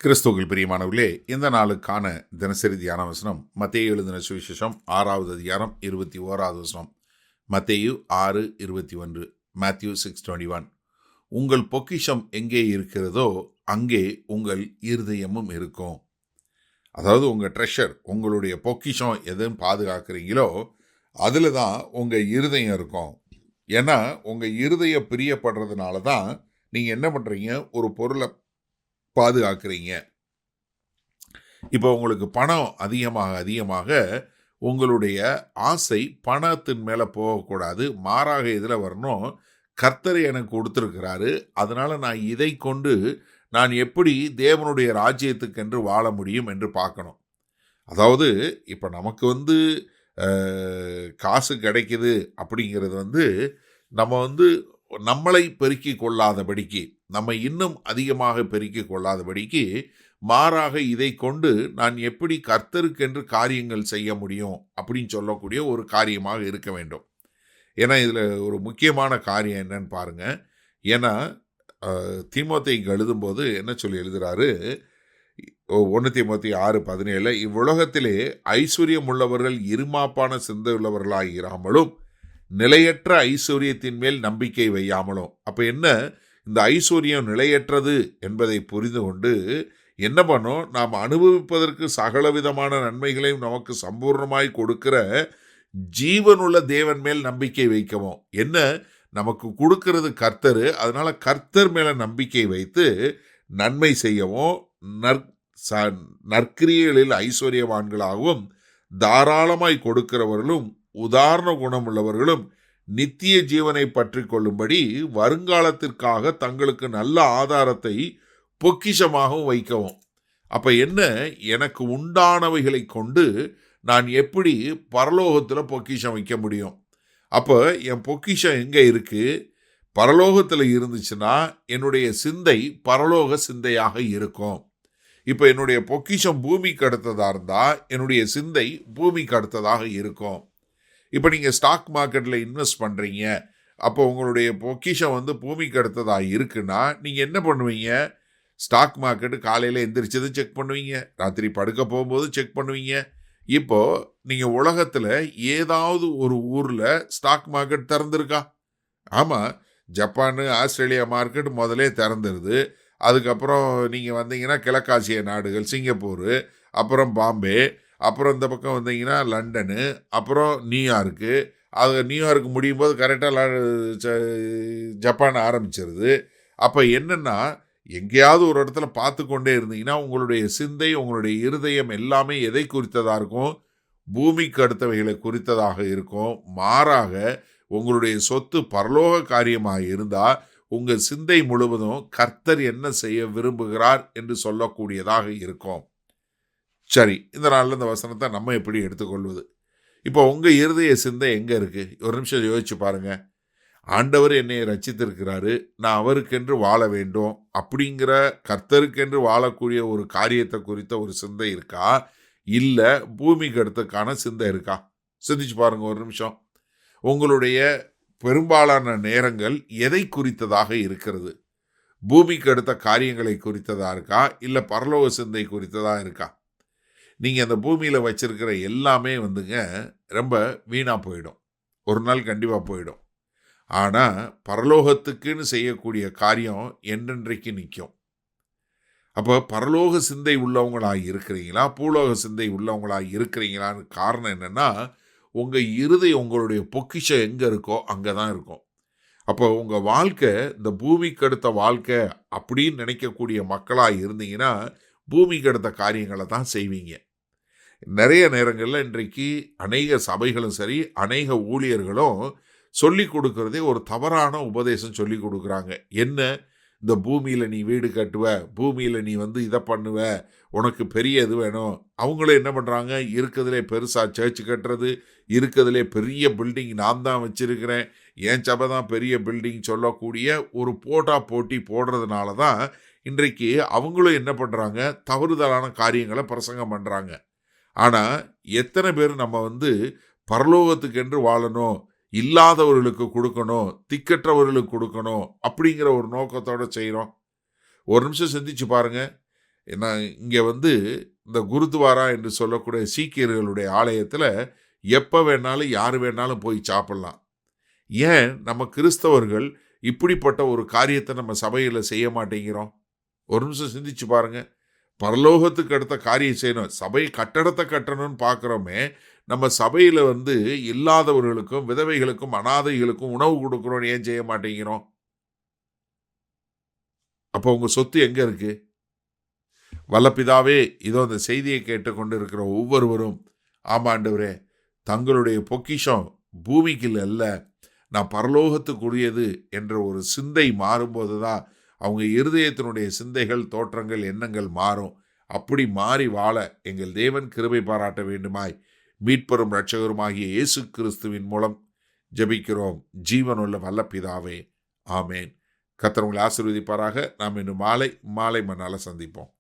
கிறிஸ்துவுக்குள் பிரியமானவர்களே, இந்த நாளுக்கான தினசரி தியான வசனம் மத்தேயு எழுதின சுவிசேஷம் 6வது அதிகாரம் 21வது வசனம். மத்தேயு 6:21. Matthew 6:21. உங்கள் பொக்கிஷம் எங்கே இருக்கிறதோ அங்கே உங்கள் இருதயமும் இருக்கும். அதாவது உங்கள் ட்ரெஷர், உங்களுடைய பொக்கிஷம் எதுவும் பாதுகாக்கிறீங்களோ அதில் தான் உங்கள் இருதயம் இருக்கும். ஏன்னா உங்கள் இருதயம் பிரியப்படுறதுனால தான் நீங்கள் என்ன பண்ணுறீங்க, ஒரு பொருளை பாதுகாக்கிறீங்க. இப்போ உங்களுக்கு பணம் அதிகமாக உங்களுடைய ஆசை பணத்தின் மேலே போகக்கூடாது, மாறாக இதில் வரணும். கர்த்தர் எனக்கு கொடுத்துருக்கிறாரு, அதனால் நான் இதை கொண்டு நான் எப்படி தேவனுடைய ராஜ்யத்துக்கென்று வாழ முடியும் என்று பார்க்கணும். அதாவது இப்போ நமக்கு காசு கிடைக்குது அப்படிங்கிறது நம்ம நம்மளை பெருக்கி கொள்ளாதபடிக்கு, நம்ம இன்னும் அதிகமாக பெருக்கி கொள்ளாதபடிக்கு, மாறாக இதை கொண்டு நான் எப்படி கர்த்தருக்கென்று காரியங்கள் செய்ய முடியும் அப்படின்னு சொல்லக்கூடிய ஒரு காரியமாக இருக்க வேண்டும். ஏன்னா இதில் ஒரு முக்கியமான காரியம் என்னன்னு பாருங்க. ஏன்னா தீமோத்தேயுக்கு எழுதும்போது என்ன சொல்லி எழுதுறாரு, 1 தீமோத்தேயு 6:17, இவ்வுலகத்திலே ஐஸ்வர்யம் உள்ளவர்கள் இருமாப்பான சிந்தை உள்ளவர்களாக இராமலும் நிலையற்ற ஐஸ்வர்யத்தின் மேல் நம்பிக்கை வையாமலும். அப்போ என்ன, இந்த ஐஸ்வர்யம் நிலையற்றது என்பதை புரிந்து கொண்டு என்ன பண்ணோம், நாம் அனுபவிப்பதற்கு சகலவிதமான நன்மைகளையும் நமக்கு சம்பூர்ணமாய் கொடுக்கிற ஜீவனுள்ள தேவன் மேல் நம்பிக்கை வைக்கவும். என்ன, நமக்கு கொடுக்கிறது கர்த்தர், அதனால கர்த்தர் மேல நம்பிக்கை வைத்து நன்மை செய்யவும், நற்கிரியைகளில் ஐஸ்வர்யவான்களாகவும் தாராளமாய் கொடுக்கிறவர்களும் உதாரண குணமுள்ளவர்களும் நித்திய ஜீவனை பற்றி கொள்ளும்படி வருங்காலத்திற்காக தங்களுக்கு நல்ல ஆதாரத்தை பொக்கிஷமாகவும் வைக்கவும். அப்போ என்ன, எனக்கு உண்டானவைகளை கொண்டு நான் எப்படி பரலோகத்தில் பொக்கிஷம் வைக்க முடியும்? அப்போ என் பொக்கிஷம் எங்கே இருக்குது? பரலோகத்தில் இருந்துச்சுன்னா என்னுடைய சிந்தை பரலோக சிந்தையாக இருக்கும். இப்போ என்னுடைய பொக்கிஷம் பூமிக்கு அடுத்ததாக இருந்தால் என்னுடைய சிந்தை பூமிக்கு அடுத்ததாக இருக்கும். இப்போ நீங்கள் ஸ்டாக் மார்க்கெட்டில் இன்வெஸ்ட் பண்ணுறீங்க, அப்போ உங்களுடைய பொக்கிஷம் பூமிக்கு அடுத்ததாக இருக்குன்னா நீங்கள் என்ன பண்ணுவீங்க? ஸ்டாக் மார்க்கெட்டு காலையில் எந்திரிச்சதும் செக் பண்ணுவீங்க, ராத்திரி படுக்க போகும்போது செக் பண்ணுவீங்க. இப்போது நீங்கள் உலகத்தில் ஏதாவது ஒரு ஊரில் ஸ்டாக் மார்க்கெட் திறந்துருக்கா? ஆமாம், ஜப்பானு ஆஸ்திரேலியா மார்க்கெட் முதலே திறந்துருது. அதுக்கப்புறம் நீங்கள் வந்தீங்கன்னா கிழக்காசிய நாடுகள், சிங்கப்பூரு, அப்புறம் பாம்பே, அப்புறம் இந்த பக்கம் வந்தீங்கன்னா லண்டனு, அப்புறம் நியூயார்க்கு. அது நியூயார்க்கு முடியும் போது கரெக்டாக ஜப்பான் ஆரம்பிச்சிருது. அப்போ என்னென்னா, எங்கேயாவது ஒரு இடத்துல பார்த்து கொண்டே இருந்தீங்கன்னா உங்களுடைய சிந்தை, உங்களுடைய இருதயம் எல்லாமே எதை குறித்ததாக இருக்கும்? பூமிக்கு அடுத்தவைகளை குறித்ததாக இருக்கும். மாறாக உங்களுடைய சொத்து பரலோக காரியமாக இருந்தால் உங்கள் சிந்தை முழுவதும் கர்த்தர் என்ன செய்ய விரும்புகிறார் என்று சொல்லக்கூடியதாக இருக்கும். சரி, இந்த நாளில் இந்த வசனத்தை நம்ம எப்படி எடுத்துக்கொள்வது? இப்போ உங்கள் இருதய சிந்தை எங்கே இருக்குது? ஒரு நிமிஷம் யோசிச்சு பாருங்கள். ஆண்டவர் என்னை ரட்சித்திருக்கிறாரு, நான் அவருக்கென்று வாழ வேண்டும் அப்படிங்கிற கர்த்தருக்கென்று வாழக்கூடிய ஒரு காரியத்தை குறித்த ஒரு சிந்தை இருக்கா? இல்லை பூமிக்கு அடுத்தக்கான சிந்தை இருக்கா? சிந்திச்சு பாருங்க ஒரு நிமிஷம். உங்களுடைய பெரும்பாலான நேரங்கள் எதை குறித்ததாக இருக்கிறது? பூமிக்கு அடுத்த காரியங்களை குறித்ததாக இருக்கா, இல்லை பரலோக சிந்தை குறித்ததாக இருக்கா? நீங்கள் அந்த பூமியில் வச்சிருக்கிற எல்லாமே ரொம்ப வீணாக போயிடும், ஒரு நாள் கண்டிப்பாக போயிடும். ஆனால் பரலோகத்துக்குன்னு செய்யக்கூடிய காரியம் என்றென்றைக்கு நிற்கும். அப்போ பரலோக சிந்தை உள்ளவங்களாக இருக்கிறீங்களா, பூலோக சிந்தை உள்ளவங்களாக இருக்கிறீங்களான்னு காரணம் என்னென்னா, உங்கள் இருதயம், உங்களுடைய பொக்கிஷம் எங்கே இருக்கோ அங்கே தான் இருக்கும். அப்போ உங்கள் வாழ்க்கை இந்த பூமிக்கு அடுத்த வாழ்க்கை அப்படின்னு நினைக்கக்கூடிய மக்களாக இருந்தீங்கன்னா பூமிக்கு அடுத்த காரியங்களை தான் செய்வீங்க. நிறைய நேரங்களில் இன்றைக்கு அநேக சபைகளும் சரி, அநேக ஊழியர்களும் சொல்லி கொடுக்கறதே ஒரு தவறான உபதேசம் சொல்லி கொடுக்குறாங்க. என்ன, இந்த பூமியில் நீ வீடு கட்டுவ, பூமியில் நீ இதை பண்ணுவ, உனக்கு பெரிய இது வேணும். அவங்களே என்ன பண்ணுறாங்க, இருக்கிறதுலே பெருசாக சர்ச் கட்டுறது, இருக்கிறதுலே பெரிய பில்டிங் நான் தான் வச்சுருக்கிறேன், என் சபை தான் பெரிய பில்டிங் சொல்லக்கூடிய ஒரு போட்டி போடுறதுனால தான் இன்றைக்கு அவங்களும் என்ன பண்ணுறாங்க, தவறுதலான காரியங்களை பிரசங்கம் பண்ணுறாங்க. ஆனால் எத்தனை பேர் நம்ம பரலோகத்துக்கென்று வாழணும், இல்லாதவர்களுக்கு கொடுக்கணும், திக்கற்றவர்களுக்கு கொடுக்கணும் அப்படிங்கிற ஒரு நோக்கத்தோடு செய்கிறோம்? ஒரு நிமிஷம் சிந்திச்சு பாருங்க. ஏன்னா இங்கே இந்த குருத்வாரா என்று சொல்லக்கூடிய சீக்கியர்களுடைய ஆலயத்தில் எப்போ வேணாலும் யார் வேணாலும் போய் சாப்பிடலாம். ஏன் நம்ம கிறிஸ்தவர்கள் இப்படிப்பட்ட ஒரு காரியத்தை நம்ம சபையில் செய்ய மாட்டேங்கிறோம்? ஒரு நிமிஷம் சிந்திச்சு பாருங்க. பரலோகத்துக்கு அடுத்த காரியம் செய்யணும், சபை கட்டடத்தை கட்டணும்னு பார்க்குறோமே, நம்ம சபையில் இல்லாதவர்களுக்கும் விதவைகளுக்கும் அனாதைகளுக்கும் உணவு கொடுக்குறோன்னு ஏன் செய்ய மாட்டேங்கிறோம்? அப்போ உங்கள் சொத்து எங்கே இருக்கு? வல்லபிதாவே, இதோ இந்த செய்தியை கேட்டுக்கொண்டு இருக்கிற ஒவ்வொருவரும், ஆமாண்டவரே, தங்களுடைய பொக்கிஷம் பூமிக்கு அல்ல, நான் பரலோகத்துக்குரியது என்ற ஒரு சிந்தை மாறும்போது தான் அவங்க இருதயத்தினுடைய சிந்தைகள், தோற்றங்கள், எண்ணங்கள் மாறும். அப்படி மாறி வாழ எங்கள் தேவன் கிருபை பாராட்ட வேண்டுமாய் மீட்பெரும் இரட்சகருமாகிய இயேசு கிறிஸ்துவின் மூலம் ஜெபிக்கிறோம் ஜீவனுள்ள வல்ல பிதாவே, ஆமேன். கர்த்தர் உங்களை ஆசீர்வதிப்பாராக. நாம் இன்னும் மாலை மண்ணால சந்திப்போம்.